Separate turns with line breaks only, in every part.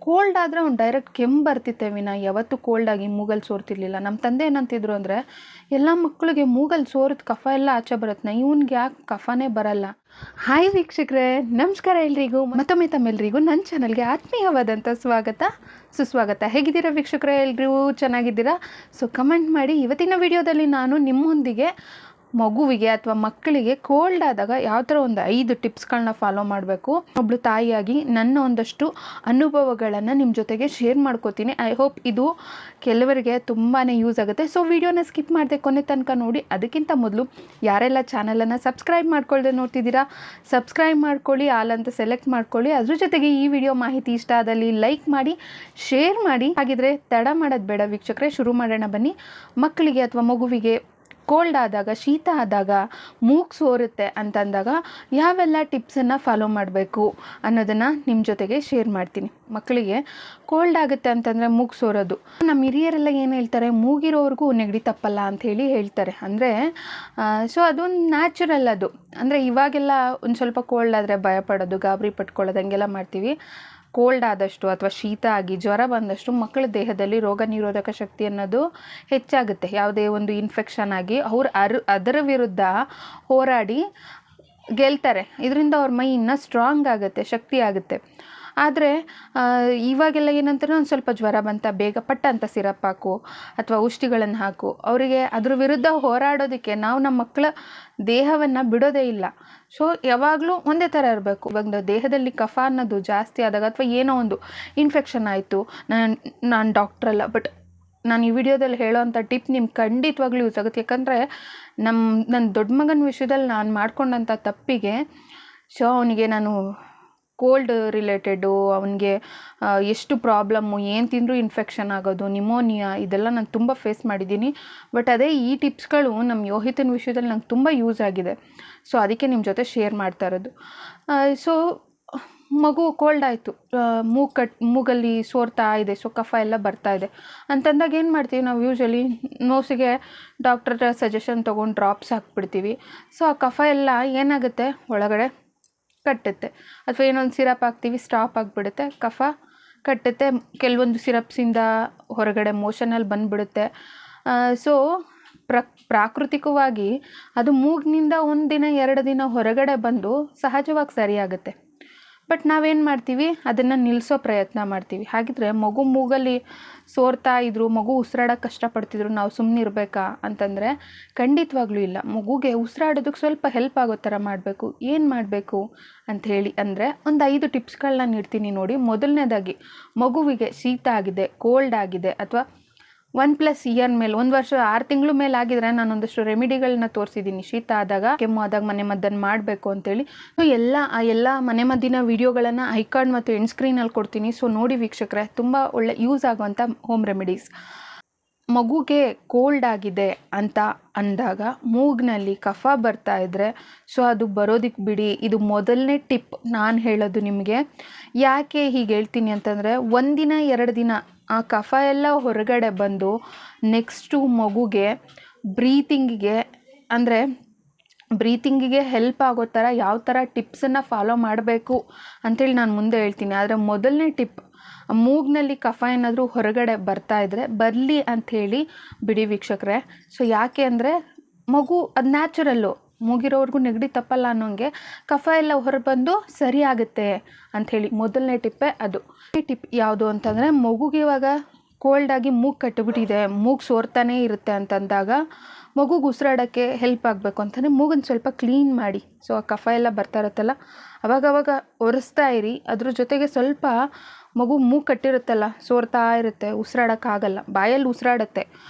Cold ಆದರೆ ಅವ್ನು direct ಕೆಮ್ಮು ಬರ್ತಿತ್ತೆ ವಿನ ಯಾವತ್ತೂ ಕೋಲ್ಡಾಗಿ ಮೂಗಲ್ಲಿ ಸೋರ್ತಿರ್ಲಿಲ್ಲ. ನಮ್ಮ ತಂದೆ ಏನಂತಿದ್ರು ಅಂದರೆ, ಎಲ್ಲ ಮಕ್ಕಳಿಗೆ ಮೂಗಲ್ಲಿ ಸೋರಿದ ಕಫ ಎಲ್ಲ ಆಚೆ ಬರುತ್ತೆ, ಇವ್ನಿಗೆ ಯಾಕೆ ಕಫನೇ ಬರಲ್ಲ. ಹಾಯ್ ವೀಕ್ಷಕರೇ, ನಮಸ್ಕಾರ ಎಲ್ರಿಗೂ. ಮತ್ತೊಮ್ಮೆ ತಮ್ಮೆಲ್ಲರಿಗೂ ನನ್ನ ಚಾನಲ್ಗೆ ಆತ್ಮೀಯವಾದಂಥ ಸುಸ್ವಾಗತ. ಹೇಗಿದ್ದೀರಾ ವೀಕ್ಷಕರೇ? ಎಲ್ರಿಗೂ ಚೆನ್ನಾಗಿದ್ದೀರಾ? ಸೊ ಕಮೆಂಟ್ ಮಾಡಿ. ಇವತ್ತಿನ ವಿಡಿಯೋದಲ್ಲಿ ನಾನು ನಿಮ್ಮೊಂದಿಗೆ ಮಗುವಿಗೆ ಅಥವಾ ಮಕ್ಕಳಿಗೆ ಕೋಲ್ಡ್ ಆದಾಗ ಯಾವ ಥರ ಒಂದು 5 ಟಿಪ್ಸ್ಗಳನ್ನ ಫಾಲೋ ಮಾಡಬೇಕು, ಒಬ್ಳು ತಾಯಿಯಾಗಿ ನನ್ನ ಒಂದಷ್ಟು ಅನುಭವಗಳನ್ನು ನಿಮ್ಮ ಜೊತೆಗೆ ಶೇರ್ ಮಾಡ್ಕೋತೀನಿ. ಐ ಹೋಪ್ ಇದು ಕೆಲವರಿಗೆ ತುಂಬಾ ಯೂಸ್ ಆಗುತ್ತೆ. ಸೊ ವಿಡಿಯೋನ ಸ್ಕಿಪ್ ಮಾಡದೆ ಕೊನೆ ತನಕ ನೋಡಿ. ಅದಕ್ಕಿಂತ ಮೊದಲು ಯಾರೆಲ್ಲ ಚಾನಲನ್ನು ಸಬ್ಸ್ಕ್ರೈಬ್ ಮಾಡ್ಕೊಳ್ಳದೆ ನೋಡ್ತಿದ್ದೀರಾ, ಸಬ್ಸ್ಕ್ರೈಬ್ ಮಾಡ್ಕೊಳ್ಳಿ, ಆಲ್ ಅಂತ ಸೆಲೆಕ್ಟ್ ಮಾಡ್ಕೊಳ್ಳಿ. ಅದ್ರ ಜೊತೆಗೆ ಈ ವಿಡಿಯೋ ಮಾಹಿತಿ ಇಷ್ಟ ಆದಲ್ಲಿ ಲೈಕ್ ಮಾಡಿ, ಶೇರ್ ಮಾಡಿ. ಹಾಗಿದ್ರೆ ತಡ ಮಾಡೋದು ಬೇಡ ವೀಕ್ಷಕರೇ, ಶುರು ಮಾಡೋಣ ಬನ್ನಿ. ಮಕ್ಕಳಿಗೆ ಅಥವಾ ಮಗುವಿಗೆ ಕೋಲ್ಡ್ ಆದಾಗ, ಶೀತ ಆದಾಗ, ಮೂಗು ಸೋರುತ್ತೆ ಅಂತಂದಾಗ ಯಾವೆಲ್ಲ ಟಿಪ್ಸನ್ನು ಫಾಲೋ ಮಾಡಬೇಕು ಅನ್ನೋದನ್ನು ನಿಮ್ಮ ಜೊತೆಗೆ ಶೇರ್ ಮಾಡ್ತೀನಿ. ಮಕ್ಕಳಿಗೆ ಕೋಲ್ಡ್ ಆಗುತ್ತೆ ಅಂತಂದರೆ ಮೂಗು ಸೋರೋದು, ನಮ್ಮ ಹಿರಿಯರೆಲ್ಲ ಏನು ಹೇಳ್ತಾರೆ, ಮೂಗಿರೋವ್ರಿಗೂ ನೆಗಡಿ ತಪ್ಪಲ್ಲ ಅಂಥೇಳಿ ಹೇಳ್ತಾರೆ. ಅಂದರೆ ಸೊ ಅದೊಂದು ನ್ಯಾಚುರಲ್. ಅದು ಅಂದರೆ ಇವಾಗೆಲ್ಲ ಒಂದು ಸ್ವಲ್ಪ ಕೋಲ್ಡ್ ಆದರೆ ಭಯಪಡೋದು, ಗಾಬರಿ ಪಟ್ಕೊಳ್ಳೋದು, ಹಂಗೆಲ್ಲ ಮಾಡ್ತೀವಿ. ಕೋಲ್ಡ್ ಆದಷ್ಟು ಅಥವಾ ಶೀತ ಆಗಿ ಜ್ವರ ಬಂದಷ್ಟು ಮಕ್ಕಳ ದೇಹದಲ್ಲಿ ರೋಗ ನಿರೋಧಕ ಶಕ್ತಿ ಅನ್ನೋದು ಹೆಚ್ಚಾಗುತ್ತೆ. ಯಾವುದೇ ಒಂದು ಇನ್ಫೆಕ್ಷನ್ ಆಗಿ ಅವ್ರು ಅದರ ವಿರುದ್ಧ ಹೋರಾಡಿ ಗೆಲ್ತಾರೆ. ಇದರಿಂದ ಅವ್ರ ಮೈ ಇನ್ನೂ ಸ್ಟ್ರಾಂಗ್ ಆಗುತ್ತೆ, ಶಕ್ತಿ ಆಗುತ್ತೆ. ಆದರೆ ಇವಾಗೆಲ್ಲ ಏನಂತಾರೆ, ಒಂದು ಸ್ವಲ್ಪ ಜ್ವರ ಬಂತ ಬೇಗ ಪಟ್ಟ ಅಂತ ಸಿರಪ್ ಹಾಕು ಅಥವಾ ಔಷಧಿಗಳನ್ನು ಹಾಕು. ಅವರಿಗೆ ಅದ್ರ ವಿರುದ್ಧ ಹೋರಾಡೋದಕ್ಕೆ ನಾವು ನಮ್ಮ ಮಕ್ಕಳ ದೇಹವನ್ನು ಬಿಡೋದೇ ಇಲ್ಲ. ಸೊ ಯಾವಾಗಲೂ ಒಂದೇ ಥರ ಇರಬೇಕು. ಇವಾಗ ದೇಹದಲ್ಲಿ ಕಫ ಅನ್ನೋದು ಜಾಸ್ತಿ ಆದಾಗ ಅಥವಾ ಏನೋ ಒಂದು ಇನ್ಫೆಕ್ಷನ್ ಆಯಿತು, ನಾನು ಡಾಕ್ಟ್ರಲ್ಲ, ಬಟ್ ನಾನು ಈ ವಿಡಿಯೋದಲ್ಲಿ ಹೇಳೋವಂಥ ಟಿಪ್ ನಿಮ್ಗೆ ಖಂಡಿತವಾಗ್ಲೂ ಯೂಸ್ ಆಗುತ್ತೆ. ಯಾಕಂದರೆ ನನ್ನ ದೊಡ್ಡ ಮಗನ ವಿಷಯದಲ್ಲಿ ನಾನು ಮಾಡ್ಕೊಂಡಂಥ ತಪ್ಪಿಗೆ ಸೊ ಅವನಿಗೆ ನಾನು ಕೋಲ್ಡ್ ರಿಲೇಟೆಡು, ಅವನಿಗೆ ಎಷ್ಟು ಪ್ರಾಬ್ಲಮ್ಮು, ಏನು ತಿಂದರೂ ಇನ್ಫೆಕ್ಷನ್ ಆಗೋದು, ನಿಮೋನಿಯಾ, ಇದೆಲ್ಲ ನಾನು ತುಂಬ ಫೇಸ್ ಮಾಡಿದ್ದೀನಿ. ಬಟ್ ಅದೇ ಈ ಟಿಪ್ಸ್ಗಳು ನಮ್ಮ ಯೋಹಿತನ ವಿಷಯದಲ್ಲಿ ನಂಗೆ ತುಂಬ ಯೂಸ್ ಆಗಿದೆ. ಸೊ ಅದಕ್ಕೆ ನಿಮ್ಮ ಜೊತೆ ಶೇರ್ ಮಾಡ್ತಾ ಇರೋದು. ಸೊ ಮಗು ಕೋಲ್ಡ್ ಆಯಿತು, ಮೂಗಲ್ಲಿ ಸೋರ್ತಾ ಇದೆ, ಸೊ ಕಫ ಎಲ್ಲ ಬರ್ತಾ ಇದೆ ಅಂತಂದಾಗ ಏನು ಮಾಡ್ತೀವಿ ನಾವು, ಯೂಶ್ವಲಿ ನೋಸಿಗೆ ಡಾಕ್ಟರ್ ಸಜೆಷನ್ ತೊಗೊಂಡು ಡ್ರಾಪ್ಸ್ ಹಾಕ್ಬಿಡ್ತೀವಿ. ಸೊ ಆ ಕಫ ಎಲ್ಲ ಏನಾಗುತ್ತೆ, ಒಳಗಡೆ ಕಟ್ಟುತ್ತೆ. ಅಥವಾ ಏನೊಂದು ಸಿರಪ್ ಹಾಕ್ತೀವಿ, ಸ್ಟಾಪ್ ಆಗಿಬಿಡುತ್ತೆ, ಕಫ ಕಟ್ಟುತ್ತೆ. ಕೆಲವೊಂದು ಸಿರಪ್ಸಿಂದ ಹೊರಗಡೆ ಮೋಷನಲ್ಲಿ ಬಂದುಬಿಡುತ್ತೆ. ಸೊ ಪ್ರಾಕೃತಿಕವಾಗಿ ಅದು ಮೂಗಿನಿಂದ 1 ದಿನ 2 ದಿನ ಹೊರಗಡೆ ಬಂದು ಸಹಜವಾಗಿ ಸರಿಯಾಗುತ್ತೆ. ಬಟ್ ನಾವೇನು ಮಾಡ್ತೀವಿ, ಅದನ್ನು ನಿಲ್ಲಿಸೋ ಪ್ರಯತ್ನ ಮಾಡ್ತೀವಿ. ಹಾಗಿದ್ರೆ ಮಗು ಮೂಗಲ್ಲಿ ಸೋರ್ತಾ ಇದ್ರು, ಮಗು ಉಸಿರಾಡೋಕ್ಕೆ ಕಷ್ಟಪಡ್ತಿದ್ರು, ನಾವು ಸುಮ್ಮನೆ ಇರಬೇಕಾ ಅಂತಂದರೆ ಖಂಡಿತವಾಗ್ಲೂ ಇಲ್ಲ. ಮಗುಗೆ ಉಸಿರಾಡೋದಕ್ಕೆ ಸ್ವಲ್ಪ ಹೆಲ್ಪ್ ಆಗೋ ಥರ ಮಾಡಬೇಕು. ಏನು ಮಾಡಬೇಕು ಅಂಥೇಳಿ ಅಂದರೆ ಒಂದು 5 ಟಿಪ್ಸ್ಗಳನ್ನ ನೀಡ್ತೀನಿ ನೋಡಿ. ಮೊದಲನೇದಾಗಿ, ಮಗುವಿಗೆ ಶೀತ ಆಗಿದೆ, ಕೋಲ್ಡ್ ಆಗಿದೆ ಅಥವಾ 1+ ಇಯರ್ ಮೇಲೆ, 1 ವರ್ಷ 6 ತಿಂಗಳು ಮೇಲೆ ಆಗಿದ್ರೆ ನಾನೊಂದಷ್ಟು ರೆಮಿಡಿಗಳನ್ನ ತೋರಿಸಿದ್ದೀನಿ. ಶೀತ ಆದಾಗ, ಕೆಮ್ಮು ಆದಾಗ ಮನೆ ಮದ್ದನ್ನು ಮಾಡಬೇಕು ಅಂತೇಳಿ. ಸೊ ಎಲ್ಲ ಮನೆ ಮದ್ದಿನ ವಿಡಿಯೋಗಳನ್ನು ಐಕಾರ್ಡ್ ಮತ್ತು ಎಂಡ್ ಸ್ಕ್ರೀನಲ್ಲಿ ಕೊಡ್ತೀನಿ. ಸೊ ನೋಡಿ ವೀಕ್ಷಕರೇ, ತುಂಬ ಒಳ್ಳೆ ಯೂಸ್ ಆಗುವಂಥ ಹೋಮ್ ರೆಮಿಡೀಸ್. ಮಗುಗೆ ಕೋಲ್ಡ್ ಆಗಿದೆ ಅಂತ ಅಂದಾಗ, ಮೂಗಿನಲ್ಲಿ ಕಫ ಬರ್ತಾ ಇದ್ದರೆ, ಸೊ ಅದು ಬರೋದಕ್ಕೆ ಬಿಡಿ. ಇದು ಮೊದಲನೇ ಟಿಪ್ ನಾನು ಹೇಳೋದು ನಿಮಗೆ. ಯಾಕೆ ಹೀಗೆ ಹೇಳ್ತೀನಿ ಅಂತಂದರೆ, 1 ದಿನ 2 ದಿನ ಆ ಕಫ ಎಲ್ಲ ಹೊರಗಡೆ ಬಂದು ನೆಕ್ಸ್ಟು ಮಗುಗೆ ಬ್ರೀತಿಂಗಿಗೆ ಹೆಲ್ಪ್ ಆಗೋ ಥರ ಯಾವ ಥರ ಟಿಪ್ಸನ್ನು ಫಾಲೋ ಮಾಡಬೇಕು ಅಂಥೇಳಿ ನಾನು ಮುಂದೆ ಹೇಳ್ತೀನಿ. ಆದರೆ ಮೊದಲನೇ ಟಿಪ್, ಮೂಗಿನಲ್ಲಿ ಕಫ ಏನಾದರೂ ಹೊರಗಡೆ ಬರ್ತಾ ಇದ್ದರೆ ಬರಲಿ ಅಂಥೇಳಿ ಬಿಡಿ ವೀಕ್ಷಕರೇ. ಸೊ ಯಾಕೆ ಅಂದರೆ, ಮಗು ಅದು ನ್ಯಾಚುರಲ್ಲು, ಮೂಗಿರೋವ್ರಿಗೂ ನೆಗಡಿ ತಪ್ಪಲ್ಲ ಅನ್ನೋಂಗೆ ಕಫ ಎಲ್ಲ ಹೊರಬಂದು ಸರಿ ಆಗುತ್ತೆ ಅಂಥೇಳಿ ಮೊದಲನೇ ಟಿಪ್ಪೇ ಅದು. ಈ ಟಿಪ್ ಯಾವುದು ಅಂತಂದರೆ, ಮಗುಗೆ ಇವಾಗ ಕೋಲ್ಡಾಗಿ ಮೂಗು ಕಟ್ಟಿಬಿಟ್ಟಿದೆ, ಮೂಗು ಸೋರ್ತಾನೇ ಇರುತ್ತೆ ಅಂತಂದಾಗ, ಮಗುಗೆ ಉಸಿರಾಡೋಕ್ಕೆ ಹೆಲ್ಪ್ ಆಗಬೇಕು ಅಂತಂದರೆ ಮೂಗನ್ನು ಸ್ವಲ್ಪ ಕ್ಲೀನ್ ಮಾಡಿ. ಸೊ ಆ ಕಫ ಎಲ್ಲ ಬರ್ತಾ ಇರುತ್ತಲ್ಲ, ಅವಾಗವಾಗ ಒರೆಸ್ತಾ ಇರಿ. ಅದ್ರ ಜೊತೆಗೆ ಸ್ವಲ್ಪ ಮಗು ಮೂಗು ಕಟ್ಟಿರುತ್ತಲ್ಲ, ಸೋರ್ತಾ ಇರುತ್ತೆ, ಉಸಿರಾಡೋಕ್ಕಾಗಲ್ಲ, ಬಾಯಲ್ಲಿ ಉಸಿರಾಡುತ್ತೆ,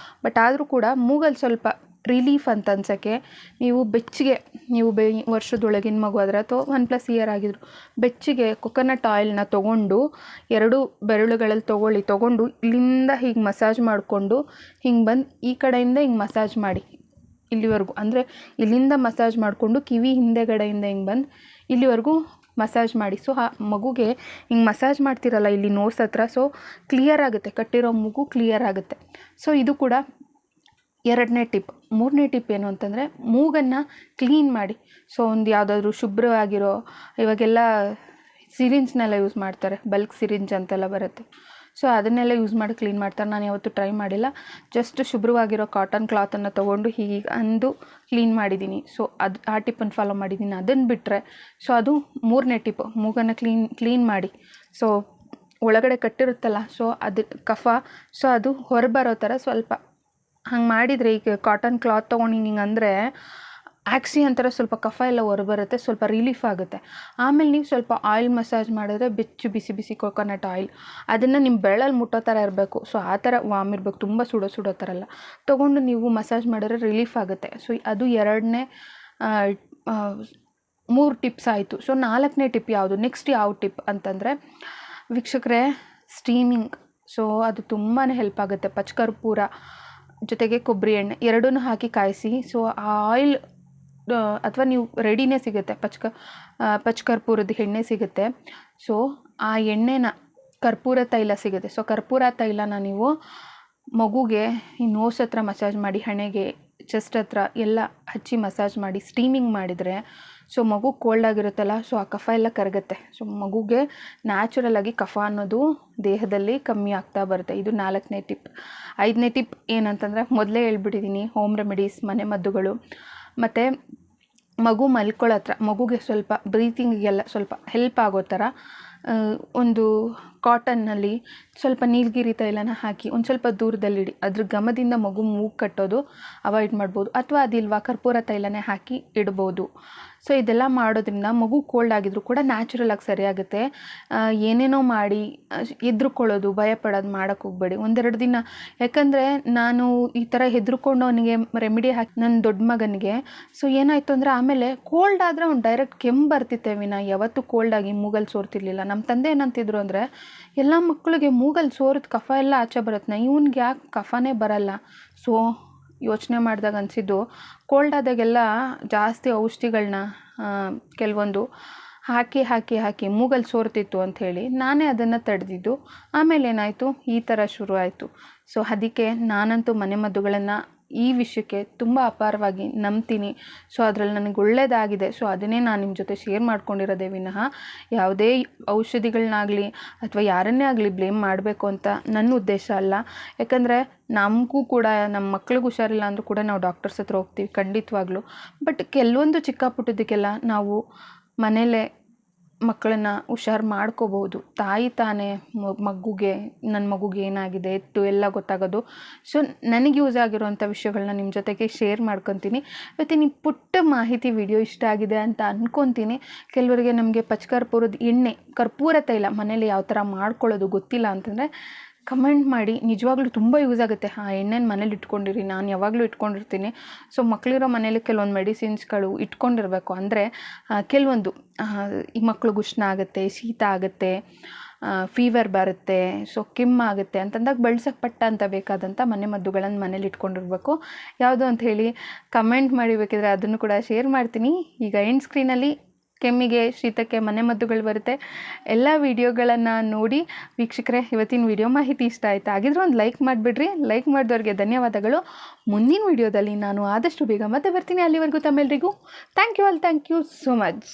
ಬಟ್ ಆದರೂ ಕೂಡ ಮೂಗಲ್ಲಿ ಸ್ವಲ್ಪ ರಿಲೀಫ್ ಅಂತ ಅನ್ಸೋಕ್ಕೆ ನೀವು ಬೆಚ್ಚಗೆ, ನೀವು ವರ್ಷದೊಳಗಿನ ಮಗು ಆದರೆ ಅಥವಾ 1+ ಇಯರ್ ಆಗಿದ್ರು, ಬೆಚ್ಚಗೆ ಕೊಕೊನಟ್ ಆಯಿಲ್ನ ತೊಗೊಂಡು 2 ಬೆರಳುಗಳಲ್ಲಿ ತೊಗೊಂಡು ಇಲ್ಲಿಂದ ಹೀಗೆ ಮಸಾಜ್ ಮಾಡಿಕೊಂಡು ಹಿಂಗೆ ಬಂದು ಈ ಕಡೆಯಿಂದ ಹಿಂಗೆ ಮಸಾಜ್ ಮಾಡಿ ಇಲ್ಲಿವರೆಗೂ. ಅಂದರೆ ಇಲ್ಲಿಂದ ಮಸಾಜ್ ಮಾಡಿಕೊಂಡು ಕಿವಿ ಹಿಂದೆಗಡೆಯಿಂದ ಹಿಂಗೆ ಬಂದು ಇಲ್ಲಿವರೆಗೂ ಮಸಾಜ್ ಮಾಡಿ. ಸೊ ಆ ಮಗುಗೆ ಹಿಂಗೆ ಮಸಾಜ್ ಮಾಡ್ತಿರಲ್ಲ ಇಲ್ಲಿ ನೋಸ್ ಹತ್ರ, ಸೊ ಕ್ಲಿಯರ್ ಆಗುತ್ತೆ, ಕಟ್ಟಿರೋ ಮೂಗು ಕ್ಲಿಯರ್ ಆಗುತ್ತೆ. ಸೊ ಇದು ಕೂಡ 2ನೇ ಟಿಪ್. 3ನೇ ಟಿಪ್ ಏನು ಅಂತಂದರೆ, ಮೂಗನ್ನು ಕ್ಲೀನ್ ಮಾಡಿ. ಸೊ ಒಂದು ಯಾವುದಾದ್ರೂ ಶುಭ್ರವಾಗಿರೋ, ಇವಾಗೆಲ್ಲ ಸಿರಿಂಜ್ನೆಲ್ಲ ಯೂಸ್ ಮಾಡ್ತಾರೆ, ಬಲ್ಕ್ ಸಿರಿಂಜ್ ಅಂತೆಲ್ಲ ಬರುತ್ತೆ. ಸೊ ಅದನ್ನೆಲ್ಲ ಯೂಸ್ ಮಾಡಿ ಕ್ಲೀನ್ ಮಾಡ್ತಾರೆ. ನಾನು ಯಾವತ್ತೂ ಟ್ರೈ ಮಾಡಿಲ್ಲ. ಜಸ್ಟ್ ಶುಭ್ರವಾಗಿರೋ ಕಾಟನ್ ಕ್ಲಾತನ್ನು ತೊಗೊಂಡು ಹೀಗೆ ಅಂದು ಕ್ಲೀನ್ ಮಾಡಿದ್ದೀನಿ. ಸೊ ಆ ಟಿಪ್ಪನ್ನು ಫಾಲೋ ಮಾಡಿದ್ದೀನಿ. ಅದನ್ನು ಬಿಟ್ಟರೆ ಸೊ ಅದು 3ನೇ ಟಿಪ್, ಮೂಗನ್ನು ಕ್ಲೀನ್ ಮಾಡಿ. ಸೊ ಒಳಗಡೆ ಕಟ್ಟಿರುತ್ತಲ್ಲ, ಸೊ ಅದು ಕಫ, ಸೊ ಅದು ಹೊರಬರೋ ಥರ ಸ್ವಲ್ಪ ಹಂಗೆ ಮಾಡಿದರೆ, ಈಗ ಕಾಟನ್ ಕ್ಲಾತ್ ತೊಗೊಂಡು ಹಿಂಗೆ ಅಂದರೆ ಆಕ್ಸಿ ಅಂತಾರೆ, ಸ್ವಲ್ಪ ಕಫ ಎಲ್ಲ ಹೊರಬರುತ್ತೆ, ಸ್ವಲ್ಪ ರಿಲೀಫ್ ಆಗುತ್ತೆ. ಆಮೇಲೆ ನೀವು ಸ್ವಲ್ಪ ಆಯಿಲ್ ಮಸಾಜ್ ಮಾಡಿದ್ರೆ ಬಿಸಿ ಬಿಸಿ ಕೊಕೊನಟ್ ಆಯಿಲ್, ಅದನ್ನು ನಿಮ್ಮ ಬೆರಳಲ್ಲಿ ಮುಟ್ಟೋ ಥರ ಇರಬೇಕು. ಸೊ ಆ ಥರ ವಾಮ್ ಇರಬೇಕು, ತುಂಬ ಸುಡೋ ಥರ ಎಲ್ಲ ತೊಗೊಂಡು ನೀವು ಮಸಾಜ್ ಮಾಡಿದ್ರೆ ರಿಲೀಫ್ ಆಗುತ್ತೆ. ಸೊ ಅದು 2ನೇ 3 ಟಿಪ್ಸ್ ಆಯಿತು. ಸೊ 4ನೇ ಟಿಪ್ ಯಾವುದು, ನೆಕ್ಸ್ಟ್ ಯಾವ ಟಿಪ್ ಅಂತಂದರೆ ವೀಕ್ಷಕರೇ, ಸ್ಟೀಮಿಂಗ್. ಸೊ ಅದು ತುಂಬಾ ಹೆಲ್ಪ್ ಆಗುತ್ತೆ. ಪಚ್ಕರ್ಪೂರ ಜೊತೆಗೆ ಕೊಬ್ಬರಿ ಎಣ್ಣೆ ಎರಡನ್ನೂ ಹಾಕಿ ಕಾಯಿಸಿ. ಸೊ ಆ ಆಯಿಲ್ ಅಥವಾ ನೀವು ರೆಡಿನೇ ಸಿಗುತ್ತೆ, ಪಚ್ಕರ್ಪೂರದ ಎಣ್ಣೆ ಸಿಗುತ್ತೆ. ಸೊ ಆ ಎಣ್ಣೆನ ಕರ್ಪೂರ ತೈಲ ಸಿಗುತ್ತೆ. ಸೊ ಕರ್ಪೂರ ತೈಲನ ನೀವು ಮಗುಗೆ ಈ ನೋಸ್ ಹತ್ರ ಮಸಾಜ್ ಮಾಡಿ, ಹಣೆಗೆ, ಚೆಸ್ಟ್ ಹತ್ರ ಎಲ್ಲ ಹಚ್ಚಿ ಮಸಾಜ್ ಮಾಡಿ ಸ್ಟೀಮಿಂಗ್ ಮಾಡಿದರೆ ಸೊ ಮಗು ಕೋಲ್ಡ್ ಆಗಿರುತ್ತಲ್ಲ, ಸೊ ಆ ಕಫ ಎಲ್ಲ ಕರಗುತ್ತೆ. ಸೊ ಮಗುಗೆ ನ್ಯಾಚುರಲಾಗಿ ಕಫ ಅನ್ನೋದು ದೇಹದಲ್ಲಿ ಕಮ್ಮಿ ಆಗ್ತಾ ಬರುತ್ತೆ. ಇದು 4ನೇ ಟಿಪ್. 5ನೇ ಟಿಪ್ ಏನಂತಂದರೆ, ಮೊದಲೇ ಹೇಳ್ಬಿಟ್ಟಿದ್ದೀನಿ, ಹೋಮ್ ರೆಮಿಡೀಸ್, ಮನೆ ಮದ್ದುಗಳು. ಮತ್ತು ಮಗು ಮಲ್ಕೊಳ್ಳೋ ಹತ್ರ ಮಗುಗೆ ಸ್ವಲ್ಪ ಬ್ರೀತಿಂಗಿಗೆಲ್ಲ ಸ್ವಲ್ಪ ಹೆಲ್ಪ್ ಆಗೋ ಥರ ಒಂದು ಕಾಟನ್ನಲ್ಲಿ ಸ್ವಲ್ಪ ನೀಲಗಿರಿ ತೈಲನ ಹಾಕಿ ಒಂದು ಸ್ವಲ್ಪ ದೂರದಲ್ಲಿಡಿ. ಅದ್ರ ಘಮದಿಂದ ಮಗು ಮೂಗು ಕಟ್ಟೋದು ಅವಾಯ್ಡ್ ಮಾಡ್ಬೋದು. ಅಥವಾ ಅದಿಲ್ವಾ, ಕರ್ಪೂರ ತೈಲನೇ ಹಾಕಿ ಇಡ್ಬೋದು. ಸೊ ಇದೆಲ್ಲ ಮಾಡೋದ್ರಿಂದ ಮಗು ಕೋಲ್ಡ್ ಆಗಿದ್ರು ಕೂಡ ನ್ಯಾಚುರಲಾಗಿ ಸರಿಯಾಗುತ್ತೆ. ಏನೇನೋ ಮಾಡಿ ಹೆದ್ರುಕೊಳ್ಳೋದು, ಭಯಪಡೋದು ಮಾಡೋಕ್ಕೆ ಹೋಗಬೇಡಿ 1-2 ದಿನ. ಯಾಕಂದರೆ ನಾನು ಈ ಥರ ಹೆದ್ರುಕೊಂಡು ಅವನಿಗೆ ರೆಮಿಡಿ ಹಾಕಿ ನನ್ನ ದೊಡ್ಡ ಮಗನಿಗೆ, ಸೊ ಏನಾಯಿತು ಅಂದರೆ ಆಮೇಲೆ ಕೋಲ್ಡ್ ಆದರೆ ಅವ್ನು ಡೈರೆಕ್ಟ್ ಕೆಮ್ಮು ಬರ್ತಿತ್ತೆ ವಿನ ಯಾವತ್ತೂ ಕೋಲ್ಡಾಗಿ ಮೂಗಲ್ಲಿ ಸೋರ್ತಿರ್ಲಿಲ್ಲ. ನಮ್ಮ ತಂದೆ ಏನಂತಿದ್ರು ಅಂದರೆ, ಎಲ್ಲ ಮಕ್ಕಳಿಗೆ ಮೂಗಲ್ಲಿ ಸೋರಿದ ಕಫ ಎಲ್ಲ ಆಚೆ ಬರುತ್ತೆ, ಇವ್ನಿಗೆ ಯಾಕೆ ಕಫನೇ ಬರಲ್ಲ. ಸೊ ಯೋಚನೆ ಮಾಡಿದಾಗ ಅನಿಸಿದ್ದು, ಕೋಲ್ಡ್ ಆದಾಗೆಲ್ಲ ಜಾಸ್ತಿ ಔಷಧಿಗಳನ್ನ ಕೆಲವೊಂದು ಹಾಕಿ ಮೂಗಲ್ಲಿ ಸೋರ್ತಿತ್ತು ಅಂಥೇಳಿ ನಾನೇ ಅದನ್ನು ತಡೆದಿದ್ದು. ಆಮೇಲೆ ಏನಾಯಿತು, ಈ ಥರ ಶುರು ಆಯಿತು. ಸೊ ಅದಕ್ಕೆ ನಾನಂತೂ ಮನೆಮದ್ದುಗಳನ್ನು ಈ ವಿಷಯಕ್ಕೆ ತುಂಬ ಅಪಾರವಾಗಿ ನಂಬ್ತೀನಿ. ಸೊ ಅದರಲ್ಲಿ ನನಗೆ ಒಳ್ಳೆಯದಾಗಿದೆ. ಸೊ ಅದನ್ನೇ ನಾನು ನಿಮ್ಮ ಜೊತೆ ಶೇರ್ ಮಾಡ್ಕೊಂಡಿರೋದೇ ವಿನಃ ಯಾವುದೇ ಔಷಧಿಗಳನ್ನಾಗಲಿ ಅಥವಾ ಯಾರನ್ನೇ ಆಗಲಿ ಬ್ಲೇಮ್ ಮಾಡಬೇಕು ಅಂತ ನನ್ನ ಉದ್ದೇಶ ಅಲ್ಲ. ಯಾಕಂದರೆ ನಮಗೂ ಕೂಡ ನಮ್ಮ ಮಕ್ಳಿಗೆ ಹುಷಾರಿಲ್ಲ ಅಂದರೂ ಕೂಡ ನಾವು ಡಾಕ್ಟರ್ಸ್ ಹತ್ರ ಹೋಗ್ತೀವಿ ಖಂಡಿತವಾಗ್ಲೂ. ಬಟ್ ಕೆಲವೊಂದು ಚಿಕ್ಕ ಪುಟ್ಟದಕ್ಕೆಲ್ಲ ನಾವು ಮನೇಲೇ ಮಕ್ಕಳನ್ನು ಹುಷಾರು ಮಾಡ್ಕೋಬೋದು. ತಾಯಿ ತಾನೇ ನನ್ನ ಮಗುಗೆ ಏನಾಗಿದೆ ಎತ್ತು ಎಲ್ಲ ಗೊತ್ತಾಗೋದು. ಸೊ ನನಗೆ ಯೂಸ್ ಆಗಿರೋವಂಥ ವಿಷಯಗಳನ್ನ ನಿಮ್ಮ ಜೊತೆಗೆ ಶೇರ್ ಮಾಡ್ಕೊತೀನಿ. ಇವತ್ತಿನ ಈ ಪುಟ್ಟ ಮಾಹಿತಿ ವಿಡಿಯೋ ಇಷ್ಟ ಆಗಿದೆ ಅಂತ ಅಂದ್ಕೊತೀನಿ. ಕೆಲವರಿಗೆ ನಮಗೆ ಪಚ್ಕರ್ಪೂರದ ಎಣ್ಣೆ, ಕರ್ಪೂರ ತೈಲ ಮನೇಲಿ ಯಾವ ಥರ ಮಾಡ್ಕೊಳ್ಳೋದು ಗೊತ್ತಿಲ್ಲ ಅಂತಂದರೆ ಕಮೆಂಟ್ ಮಾಡಿ. ನಿಜವಾಗ್ಲೂ ತುಂಬ ಯೂಸ್ ಆಗುತ್ತೆ. ಆ ಎಣ್ಣೆನ ಮನೇಲಿ ಇಟ್ಕೊಂಡಿರಿ, ನಾನು ಯಾವಾಗಲೂ ಇಟ್ಕೊಂಡಿರ್ತೀನಿ. ಸೊ ಮಕ್ಕಳಿರೋ ಮನೇಲಿ ಕೆಲವೊಂದು ಮೆಡಿಸಿನ್ಸ್ಗಳು ಇಟ್ಕೊಂಡಿರಬೇಕು. ಅಂದರೆ ಕೆಲವೊಂದು ಈ ಮಕ್ಳಿಗೆ ಉಷ್ಣ ಆಗುತ್ತೆ, ಶೀತ ಆಗುತ್ತೆ, ಫೀವರ್ ಬರುತ್ತೆ, ಸೊ ಕೆಮ್ಮಾಗುತ್ತೆ ಅಂತಂದಾಗ ಬಳಸೋಕ್ಕೆ ಪಟ್ಟ ಅಂತ ಬೇಕಾದಂಥ ಮನೆಮದ್ದುಗಳನ್ನು ಮನೇಲಿ ಇಟ್ಕೊಂಡಿರ್ಬೇಕು. ಯಾವುದು ಅಂತ ಹೇಳಿ ಕಮೆಂಟ್ ಮಾಡಿ, ಬೇಕಿದ್ರೆ ಅದನ್ನು ಕೂಡ ಶೇರ್ ಮಾಡ್ತೀನಿ. ಈಗ ಎಂಡ್ ಸ್ಕ್ರೀನಲ್ಲಿ ಕೆಮ್ಮಿಗೆ, ಶೀತಕ್ಕೆ ಮನೆಮದ್ದುಗಳು ಬರುತ್ತೆ. ಎಲ್ಲ ವಿಡಿಯೋಗಳನ್ನು ನೋಡಿ ವೀಕ್ಷಕರೇ, ಇವತ್ತಿನ ವಿಡಿಯೋ ಮಾಹಿತಿ ಇಷ್ಟ ಆಯಿತಾ? ಆಗಿದ್ರೆ ಒಂದು ಲೈಕ್ ಮಾಡಿಬಿಡ್ರಿ. ಲೈಕ್ ಮಾಡಿದವ್ರಿಗೆ ಧನ್ಯವಾದಗಳು. ಮುಂದಿನ ವಿಡಿಯೋದಲ್ಲಿ ನಾನು ಆದಷ್ಟು ಬೇಗ ಮತ್ತೆ ಬರ್ತೀನಿ. ಅಲ್ಲಿವರೆಗೂ ತಮ್ಮೆಲ್ಲರಿಗೂ ಥ್ಯಾಂಕ್ ಯು ಸೋ ಮಚ್.